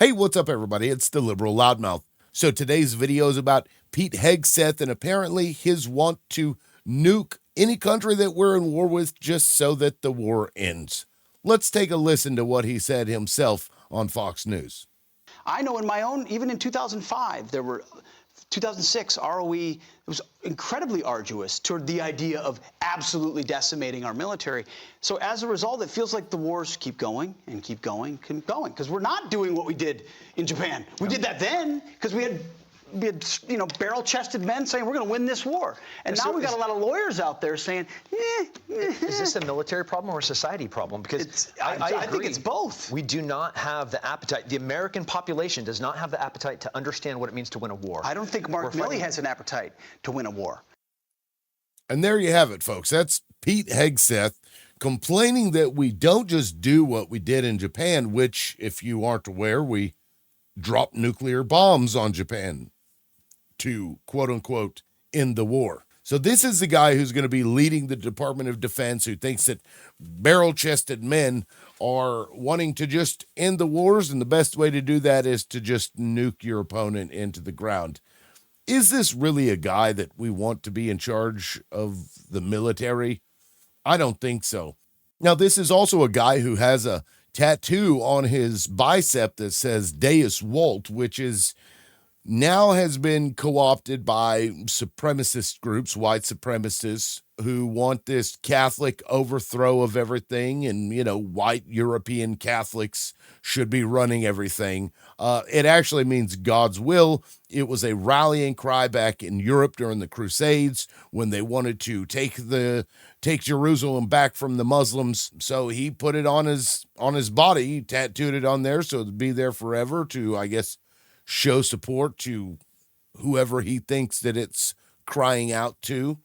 Hey, what's up, everybody? It's the Liberal Loudmouth. So today's video is about Pete Hegseth and apparently his want to nuke any country that we're in war with just so that the war ends. Let's take a listen to what he said himself on Fox News. I know in my own, even in 2005, 2006 ROE, it was incredibly arduous toward the idea of absolutely decimating our military. So as a result, it feels like the wars keep going and keep going, because we're not doing what we did in Japan. We did that then because we had barrel-chested men saying we're going to win this war. And now we got a lot of lawyers out there saying, Is this a military problem or a society problem? Because I think it's both. We do not have the appetite. The American population does not have the appetite to understand what it means to win a war. I don't think Mark Milley has an appetite to win a war. And there you have it, folks. That's Pete Hegseth complaining that we don't just do what we did in Japan, which, if you aren't aware, we dropped nuclear bombs on Japan to, quote unquote, end the war. So this is the guy who's going to be leading the Department of Defense, who thinks that barrel-chested men are wanting to just end the wars, and the best way to do that is to just nuke your opponent into the ground. Is this really a guy that we want to be in charge of the military? I don't think so. Now, this is also a guy who has a tattoo on his bicep that says Deus Vult, which is now has been co-opted by supremacist groups, white supremacists, who want this Catholic overthrow of everything, and, white European Catholics should be running everything. It actually means God's will. It was a rallying cry back in Europe during the Crusades when they wanted to take Jerusalem back from the Muslims. So he put it on his body, he tattooed it on there so it'd be there forever to, I guess, show support to whoever he thinks that it's crying out to.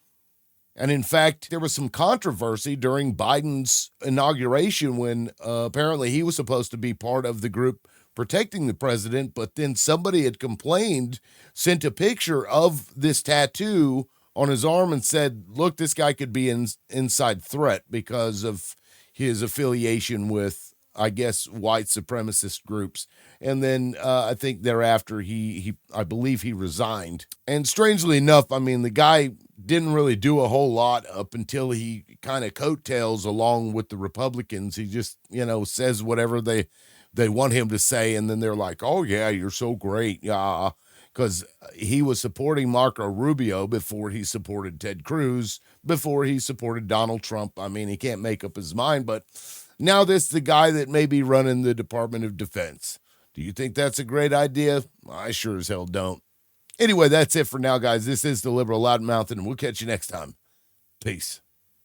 And in fact, there was some controversy during Biden's inauguration when apparently he was supposed to be part of the group protecting the president, but then somebody had complained, sent a picture of this tattoo on his arm and said, look, this guy could be an inside threat because of his affiliation with, I guess, white supremacist groups. And then I think thereafter I believe he resigned. And strangely enough, I mean, the guy didn't really do a whole lot up until he kind of coattails along with the Republicans. He just, says whatever they want him to say. And then they're like, oh yeah, you're so great. Yeah. Because he was supporting Marco Rubio before he supported Ted Cruz, before he supported Donald Trump. I mean, he can't make up his mind, but now this is the guy that may be running the Department of Defense. Do you think that's a great idea? I sure as hell don't. Anyway, that's it for now, guys. This is the Liberal Loudmouth, and we'll catch you next time. Peace.